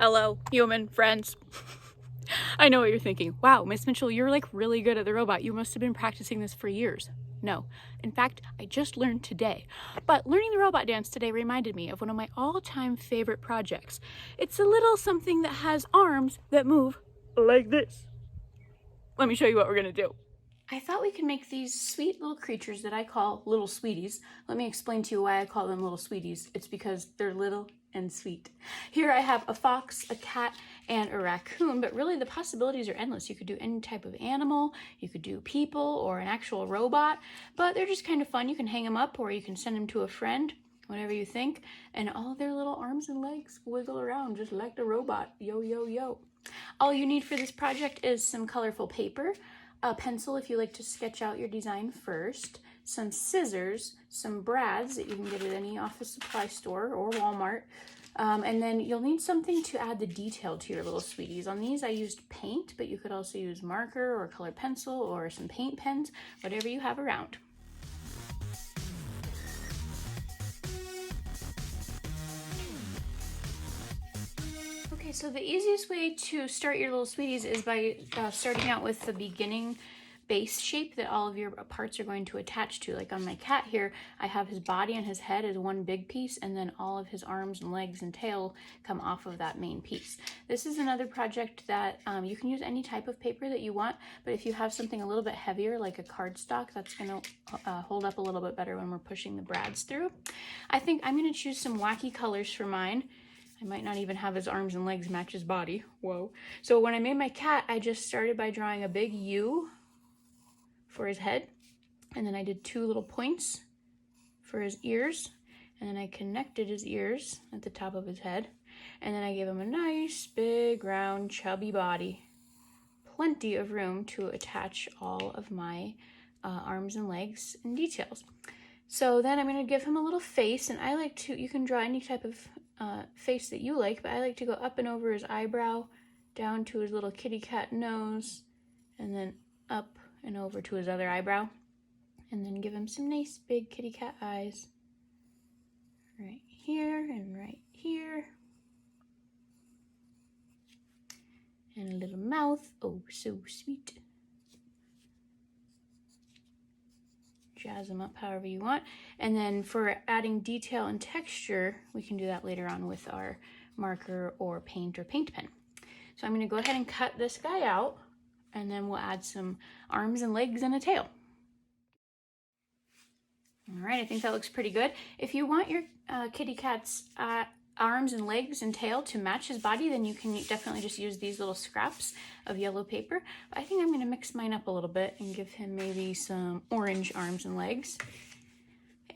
Hello, human friends. I know what you're thinking. Wow, Miss Mitchell, you're like really good at the robot. You must have been practicing this for years. No, in fact, I just learned today. But learning the robot dance today reminded me of one of my all-time favorite projects. It's a little something that has arms that move like this. Let me show you what we're gonna do. I thought we could make these sweet little creatures that I call little sweeties. Let me explain to you why I call them little sweeties. It's because they're little and sweet. Here I have a fox, a cat, and a raccoon, but really the possibilities are endless. You could do any type of animal, you could do people or an actual robot, but they're just kind of fun. You can hang them up or you can send them to a friend, whatever you think, and all their little arms and legs wiggle around just like the robot. Yo, yo, yo. All you need for this project is some colorful paper, a pencil if you like to sketch out your design first, some scissors, some brads that you can get at any office supply store or Walmart, and then you'll need something to add the detail to your little sweeties. On these I used paint, but you could also use marker or colored pencil or some paint pens, whatever you have around. Okay, so the easiest way to start your little sweeties is by starting out with the beginning base shape that all of your parts are going to attach to. Like on my cat here, I have his body and his head as one big piece, and then all of his arms and legs and tail come off of that main piece. This is another project that you can use any type of paper that you want, but if you have something a little bit heavier like a cardstock, that's going to hold up a little bit better when we're pushing the brads through. I think I'm going to choose some wacky colors for mine. I might not even have his arms and legs match his body. Whoa. So when I made my cat, I just started by drawing a big U for his head, and then I did two little points for his ears, and then I connected his ears at the top of his head, and then I gave him a nice big round chubby body. Plenty of room to attach all of my arms and legs and details. So then I'm going to give him a little face, and I like to, you can draw any type of face that you like, but I like to go up and over his eyebrow, down to his little kitty cat nose, and then up and over to his other eyebrow, and then give him some nice big kitty cat eyes right here and right here, and a little mouth. Oh, so sweet. Jazz them up however you want. And then for adding detail and texture, we can do that later on with our marker or paint pen. So I'm going to go ahead and cut this guy out, and then we'll add some arms and legs and a tail. All right, I think that looks pretty good. If you want your kitty cat's arms and legs and tail to match his body, then you can definitely just use these little scraps of yellow paper. But I think I'm going to mix mine up a little bit and give him maybe some orange arms and legs.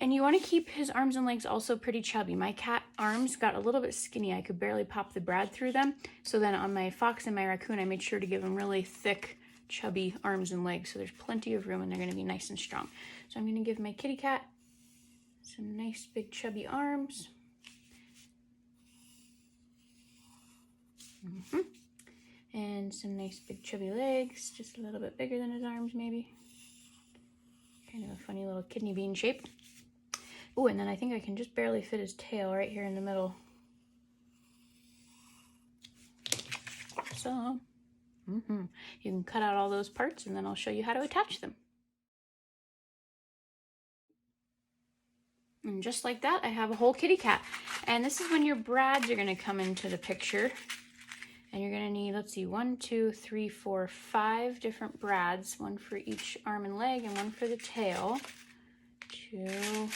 And you want to keep his arms and legs also pretty chubby. My cat arms got a little bit skinny. I could barely pop the brad through them. So then on my fox and my raccoon, I made sure to give them really thick, chubby arms and legs. So there's plenty of room and they're going to be nice and strong. So I'm going to give my kitty cat some nice big chubby arms. And some nice big chubby legs, just a little bit bigger than his arms maybe. Kind of a funny little kidney bean shape. Oh, and then I think I can just barely fit his tail right here in the middle. So, you can cut out all those parts and then I'll show you how to attach them. And just like that, I have a whole kitty cat. And this is when your brads are gonna come into the picture. And you're gonna need, let's see, 1, 2, 3, 4, 5 different brads, one for each arm and leg and one for the tail. 2,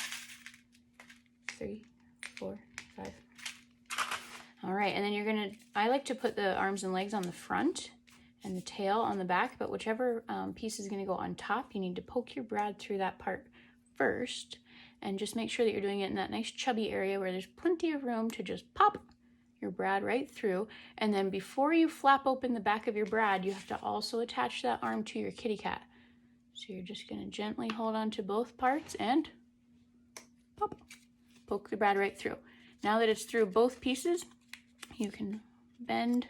3, 4, 5. All right, and then you're gonna, I like to put the arms and legs on the front and the tail on the back, but whichever piece is gonna go on top, you need to poke your brad through that part first, and just make sure that you're doing it in that nice chubby area where there's plenty of room to just pop your brad right through. And then before you flap open the back of your brad, you have to also attach that arm to your kitty cat. So you're just gonna gently hold on to both parts and pop, poke the brad right through. Now that it's through both pieces, you can bend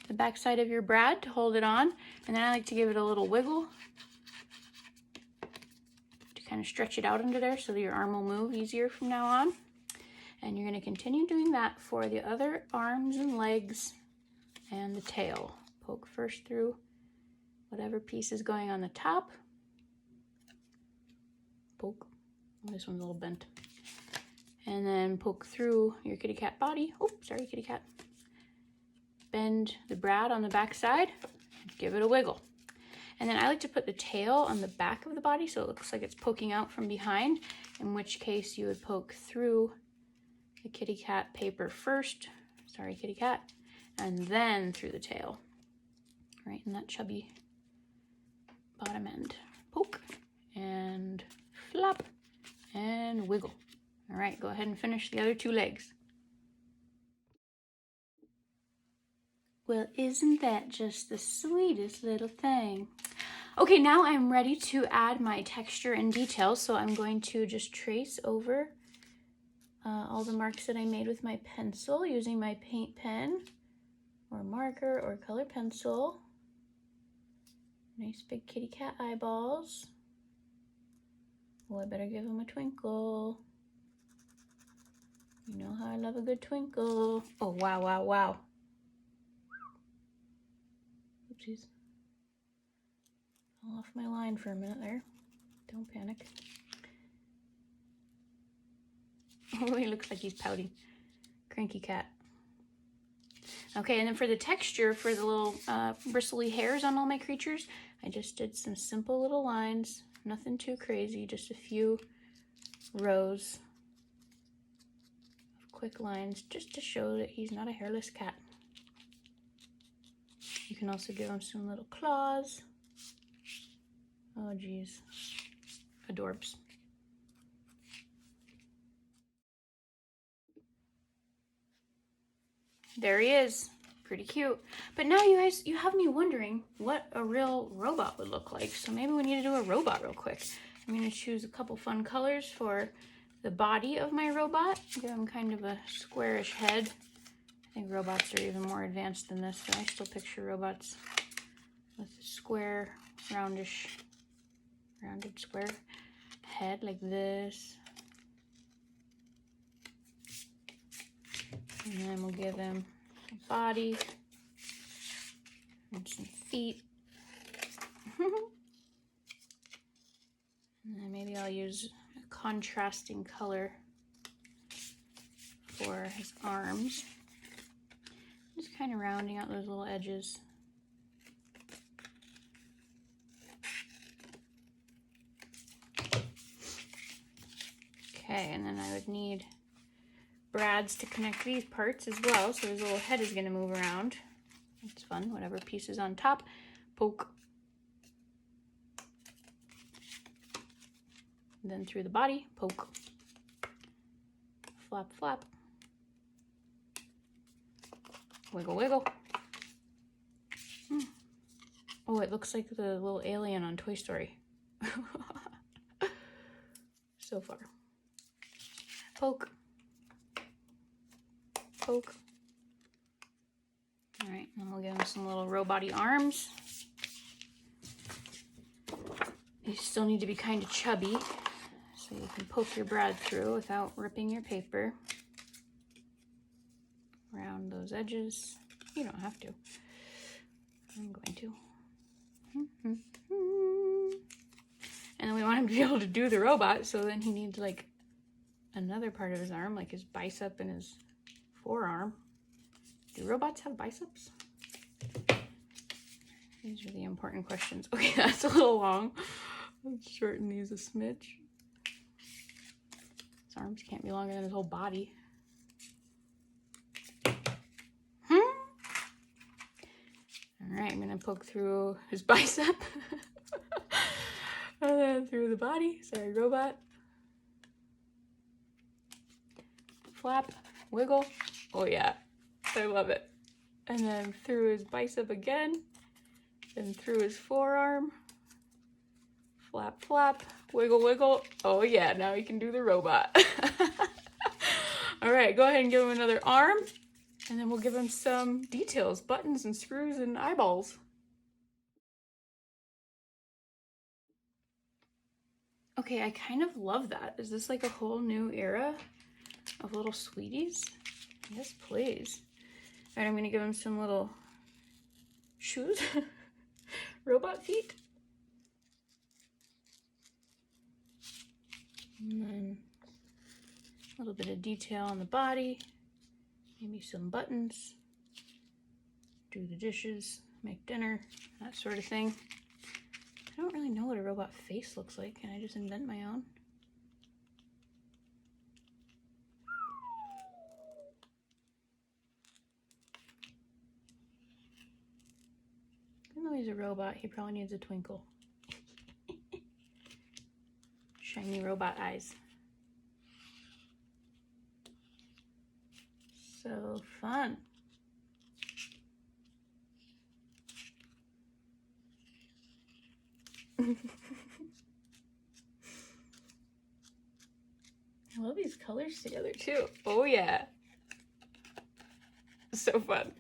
the back side of your brad to hold it on. And then I like to give it a little wiggle to kind of stretch it out under there so that your arm will move easier from now on. And you're going to continue doing that for the other arms and legs and the tail. Poke first through whatever piece is going on the top. Poke. Oh, this one's a little bent. And then poke through your kitty cat body. Oh, sorry, kitty cat. Bend the brad on the back side. Give it a wiggle. And then I like to put the tail on the back of the body so it looks like it's poking out from behind, in which case you would poke through the kitty cat paper first. Sorry, kitty cat. And then through the tail. Right in that chubby bottom end. Poke and flop and wiggle. All right, go ahead and finish the other two legs. Well, isn't that just the sweetest little thing? Okay, now I'm ready to add my texture and details, so I'm going to just trace over all the marks that I made with my pencil using my paint pen or marker or color pencil. Nice big kitty cat eyeballs. Oh, I better give them a twinkle. You know how I love a good twinkle. Oh, wow, wow, wow. Oopsies. Fell off my line for a minute there. Don't panic. Oh, he looks like he's pouty. Cranky cat. Okay, and then for the texture, for the little bristly hairs on all my creatures, I just did some simple little lines. Nothing too crazy, just a few rows of quick lines just to show that he's not a hairless cat. You can also give him some little claws. Oh, geez. Adorbs. There he is. Pretty cute. But now you guys, you have me wondering what a real robot would look like. So maybe we need to do a robot real quick. I'm going to choose a couple fun colors for the body of my robot. Give him kind of a squarish head. I think robots are even more advanced than this, but I still picture robots with a square, rounded square head like this. And then we'll give him a body and some feet. And then maybe I'll use a contrasting color for his arms. Just kind of rounding out those little edges. Okay, and then I would need brads to connect these parts as well, so his little head is going to move around. It's fun, whatever piece is on top. Poke. And then through the body, poke. Flap, flap. Wiggle, wiggle. Oh, it looks like the little alien on Toy Story. So far. Poke. Poke. All right, and we'll give him some little robot-y arms. You still need to be kind of chubby, so you can poke your brad through without ripping your paper. Round those edges. You don't have to. I'm going to. And then we want him to be able to do the robot, so then he needs like another part of his arm, like his bicep and his forearm. Do robots have biceps? These are the important questions. Okay, that's a little long. Let's shorten these a smidge. His arms can't be longer than his whole body. All right, I'm gonna poke through his bicep. And then through the body. Sorry, robot. Flap, wiggle. Oh yeah, I love it. And then through his bicep again. And through his forearm. Flap, flap, wiggle, wiggle. Oh yeah, now he can do the robot. All right, go ahead and give him another arm. And then we'll give him some details, buttons and screws and eyeballs. Okay, I kind of love that. Is this like a whole new era of little sweeties? Yes, please. All right, I'm gonna give him some little shoes, robot feet. And then a little bit of detail on the body, maybe some buttons, do the dishes, make dinner, that sort of thing. I don't really know what a robot face looks like. Can I just invent my own? Even though he's a robot, he probably needs a twinkle. Shiny robot eyes. So fun. I love these colors together too. Oh yeah. So fun.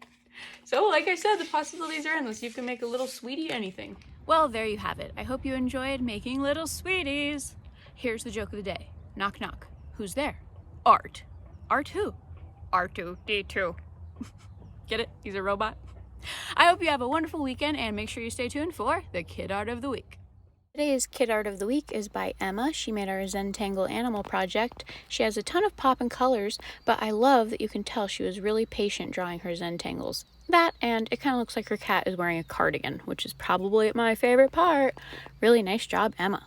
So like I said, the possibilities are endless. You can make a little sweetie anything. Well, there you have it. I hope you enjoyed making little sweeties. Here's the joke of the day. Knock knock. Who's there? Art. Art who? R2-D2. Get it? He's a robot. I hope you have a wonderful weekend and make sure you stay tuned for the Kid Art of the Week. Today's Kid Art of the Week is by Emma. She made our Zentangle animal project. She has a ton of pop and colors, but I love that you can tell she was really patient drawing her Zentangles. That, and it kind of looks like her cat is wearing a cardigan, which is probably my favorite part. Really nice job, Emma.